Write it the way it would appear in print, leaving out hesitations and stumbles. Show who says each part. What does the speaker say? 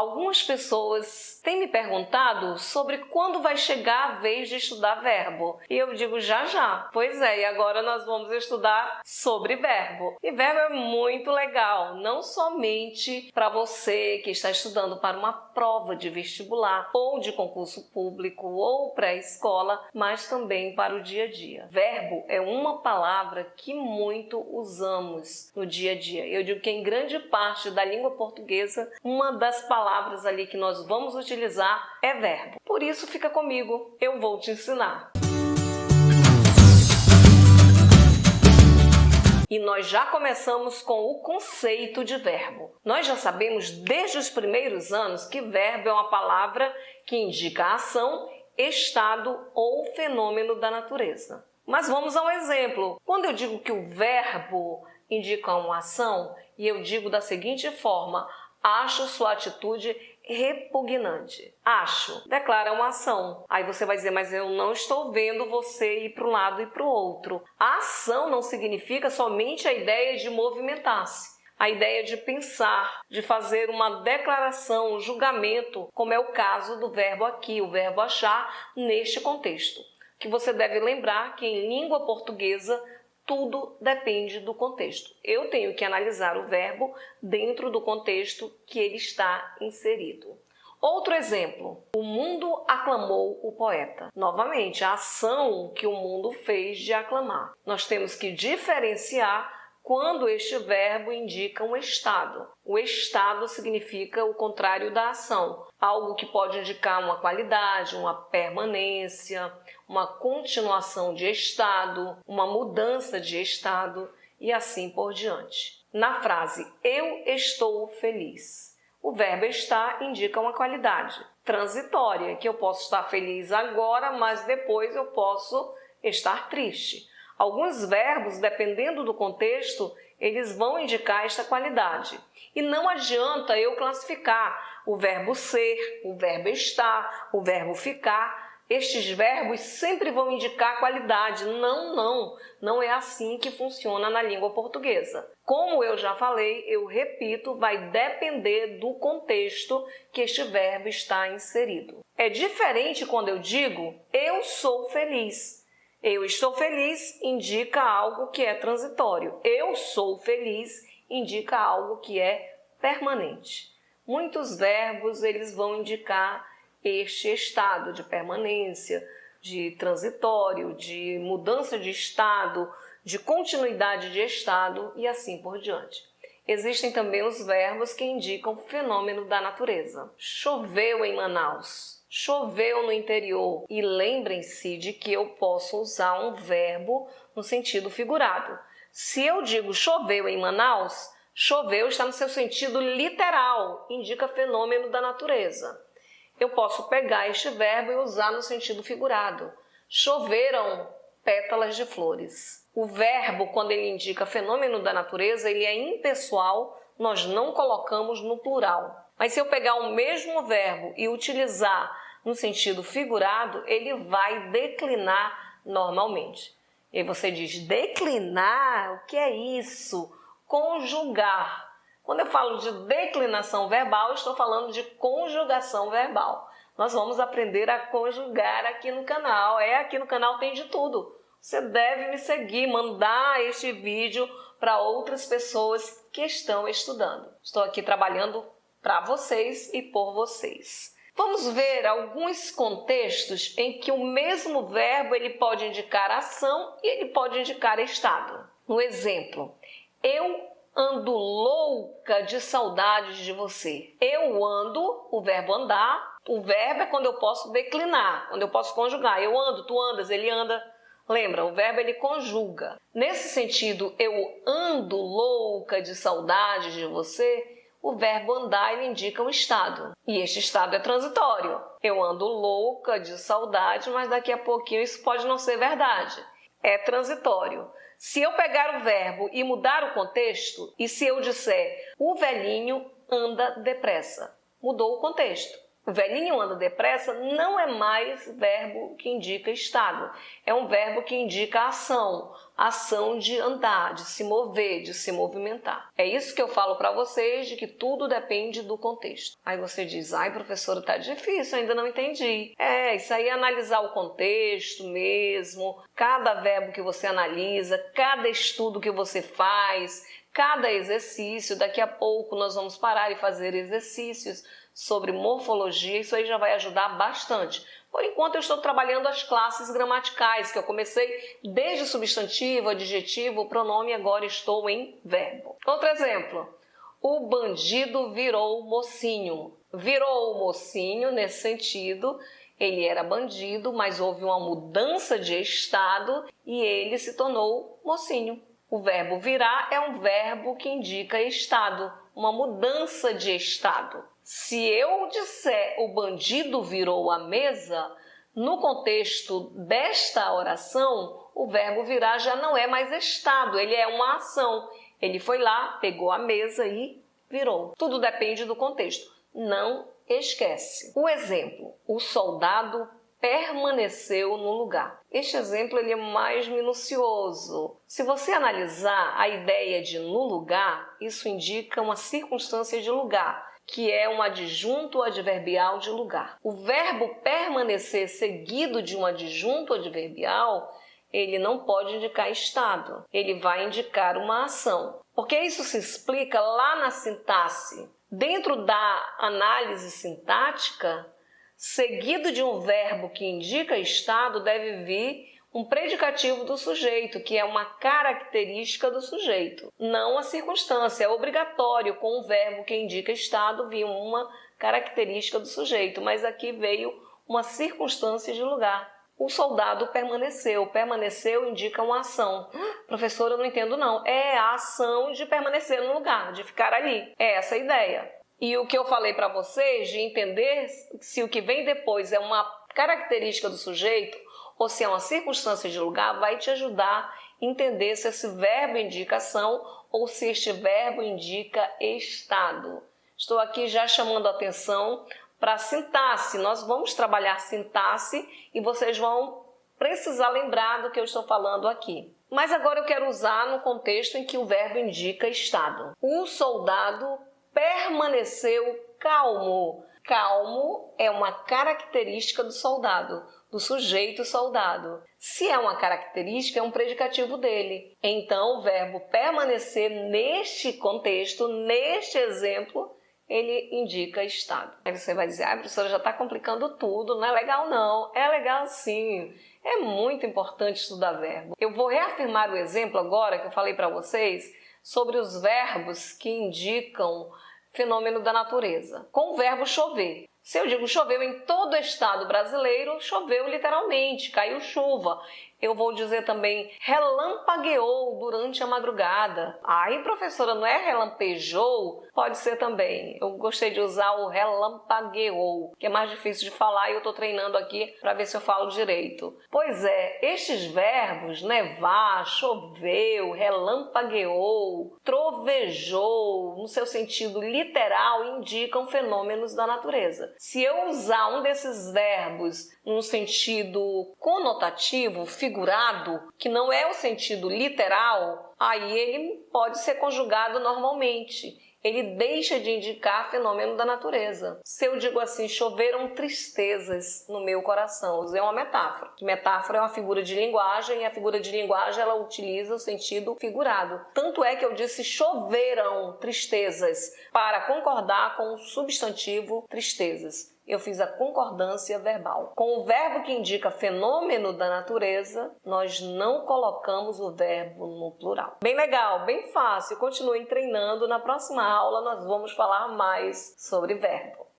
Speaker 1: Algumas pessoas têm me perguntado sobre quando vai chegar a vez de estudar verbo. E eu digo já já. Pois é, e agora nós vamos estudar sobre verbo. E verbo é muito legal, não somente para você que está estudando para uma prova de vestibular ou de concurso público ou pré-escola, mas também para o dia a dia. Verbo é uma palavra que muito usamos no dia a dia. Eu digo que em grande parte da língua portuguesa, uma das palavras ali que nós vamos utilizar é verbo. Por isso, fica comigo, eu vou te ensinar. E nós já começamos com o conceito de verbo. Nós já sabemos desde os primeiros anos que verbo é uma palavra que indica ação, estado ou fenômeno da natureza. Mas vamos a um exemplo. Quando eu digo que o verbo indica uma ação, e eu digo da seguinte forma: acho sua atitude repugnante. Acho declara uma ação. Aí você vai dizer, mas eu não estou vendo você ir para um lado e para o outro. A ação não significa somente a ideia de movimentar-se. A ideia de pensar, de fazer uma declaração, um julgamento, como é o caso do verbo aqui, o verbo achar, neste contexto. Que você deve lembrar que em língua portuguesa tudo depende do contexto. Eu tenho que analisar o verbo dentro do contexto que ele está inserido. Outro exemplo, o mundo aclamou o poeta. Novamente, a ação que o mundo fez de aclamar. Nós temos que diferenciar quando este verbo indica um estado. O estado significa o contrário da ação. Algo que pode indicar uma qualidade, uma permanência, uma continuação de estado, uma mudança de estado e assim por diante. Na frase eu estou feliz, o verbo estar indica uma qualidade transitória, que eu posso estar feliz agora, mas depois eu posso estar triste. Alguns verbos, dependendo do contexto, eles vão indicar esta qualidade. E não adianta eu classificar o verbo ser, o verbo estar, o verbo ficar. Estes verbos sempre vão indicar qualidade. Não é assim que funciona na língua portuguesa. Como eu já falei, eu repito, vai depender do contexto que este verbo está inserido. É diferente quando eu digo eu sou feliz. Eu estou feliz indica algo que é transitório. Eu sou feliz indica algo que é permanente. Muitos verbos eles vão indicar este estado de permanência, de transitório, de mudança de estado, de continuidade de estado e assim por diante. Existem também os verbos que indicam fenômeno da natureza. Choveu em Manaus. Choveu no interior. E lembrem-se de que eu posso usar um verbo no sentido figurado. Se eu digo choveu em Manaus, choveu está no seu sentido literal, indica fenômeno da natureza. Eu posso pegar este verbo e usar no sentido figurado. Choveram pétalas de flores. O verbo, quando ele indica fenômeno da natureza, ele é impessoal, nós não colocamos no plural. Mas se eu pegar o mesmo verbo e utilizar no sentido figurado, ele vai declinar normalmente. E aí você diz, declinar? O que é isso? Conjugar. Quando eu falo de declinação verbal, eu estou falando de conjugação verbal. Nós vamos aprender a conjugar aqui no canal. Aqui no canal tem de tudo. Você deve me seguir, mandar este vídeo para outras pessoas que estão estudando. Estou aqui trabalhando para vocês e por vocês. Vamos ver alguns contextos em que o mesmo verbo ele pode indicar ação e ele pode indicar estado. No exemplo, eu ando louca de saudades de você. Eu ando, o verbo andar. O verbo é quando eu posso declinar, quando eu posso conjugar. Eu ando, tu andas, ele anda. Lembra, o verbo ele conjuga. Nesse sentido, eu ando louca de saudades de você. O verbo andar ele indica um estado. E este estado é transitório. Eu ando louca de saudade, mas daqui a pouquinho isso pode não ser verdade. É transitório. Se eu pegar o verbo e mudar o contexto, e se eu disser o velhinho anda depressa, mudou o contexto. O velhinho anda depressa não é mais verbo que indica estado, é um verbo que indica ação, ação de andar, de se mover, de se movimentar. É isso que eu falo para vocês, de que tudo depende do contexto. Aí você diz, ai professora, tá difícil, ainda não entendi. Isso aí é analisar o contexto mesmo, cada verbo que você analisa, cada estudo que você faz, cada exercício. Daqui a pouco nós vamos parar e fazer exercícios sobre morfologia, isso aí já vai ajudar bastante. Por enquanto eu estou trabalhando as classes gramaticais, que eu comecei desde substantivo, adjetivo, pronome, agora estou em verbo. Outro exemplo, o bandido virou mocinho. Virou mocinho nesse sentido, ele era bandido, mas houve uma mudança de estado e ele se tornou mocinho. O verbo virar é um verbo que indica estado, uma mudança de estado. Se eu disser o bandido virou a mesa, no contexto desta oração, o verbo virar já não é mais estado, ele é uma ação. Ele foi lá, pegou a mesa e virou. Tudo depende do contexto. Não esquece. O exemplo, o soldado permaneceu no lugar. Este exemplo ele é mais minucioso. Se você analisar a ideia de no lugar, isso indica uma circunstância de lugar, que é um adjunto adverbial de lugar. O verbo permanecer seguido de um adjunto adverbial, ele não pode indicar estado, ele vai indicar uma ação. Porque isso se explica lá na sintaxe. Dentro da análise sintática, seguido de um verbo que indica estado, deve vir um predicativo do sujeito, que é uma característica do sujeito, não a circunstância. É obrigatório com o verbo que indica estado vir uma característica do sujeito, mas aqui veio uma circunstância de lugar. O soldado permaneceu. Permaneceu indica uma ação. Professora, eu não entendo não. É a ação de permanecer no lugar, de ficar ali. É essa a ideia. E o que eu falei para vocês de entender se o que vem depois é uma característica do sujeito ou se é uma circunstância de lugar, vai te ajudar a entender se esse verbo indica ação ou se este verbo indica estado. Estou aqui já chamando a atenção para a sintaxe. Nós vamos trabalhar sintaxe e vocês vão precisar lembrar do que eu estou falando aqui. Mas agora eu quero usar no contexto em que o verbo indica estado. O soldado permaneceu calmo. Calmo é uma característica do soldado, do sujeito soldado. Se é uma característica, é um predicativo dele. Então, o verbo permanecer neste contexto, neste exemplo, ele indica estado. Aí você vai dizer, a professora já está complicando tudo, não é legal não. É legal sim. É muito importante estudar verbo. Eu vou reafirmar o exemplo agora que eu falei para vocês sobre os verbos que indicam fenômeno da natureza. Com o verbo chover. Se eu digo choveu em todo o estado brasileiro, choveu literalmente, caiu chuva. Eu vou dizer também relampagueou durante a madrugada. Aí, professora, não é relampejou? Pode ser também. Eu gostei de usar o relampagueou, que é mais difícil de falar e eu estou treinando aqui para ver se eu falo direito. Pois é, estes verbos, nevar, choveu, relampagueou, trovejou, no seu sentido literal, indicam fenômenos da natureza. Se eu usar um desses verbos num sentido conotativo, figurado, que não é o sentido literal, aí ele pode ser conjugado normalmente. Ele deixa de indicar fenômeno da natureza. Se eu digo assim, choveram tristezas no meu coração, eu usei uma metáfora. Metáfora é uma figura de linguagem e a figura de linguagem ela utiliza o sentido figurado. Tanto é que eu disse choveram tristezas para concordar com o substantivo tristezas. Eu fiz a concordância verbal. Com o verbo que indica fenômeno da natureza, nós não colocamos o verbo no plural. Bem legal, bem fácil. Continuem treinando. Na próxima aula nós vamos falar mais sobre verbo.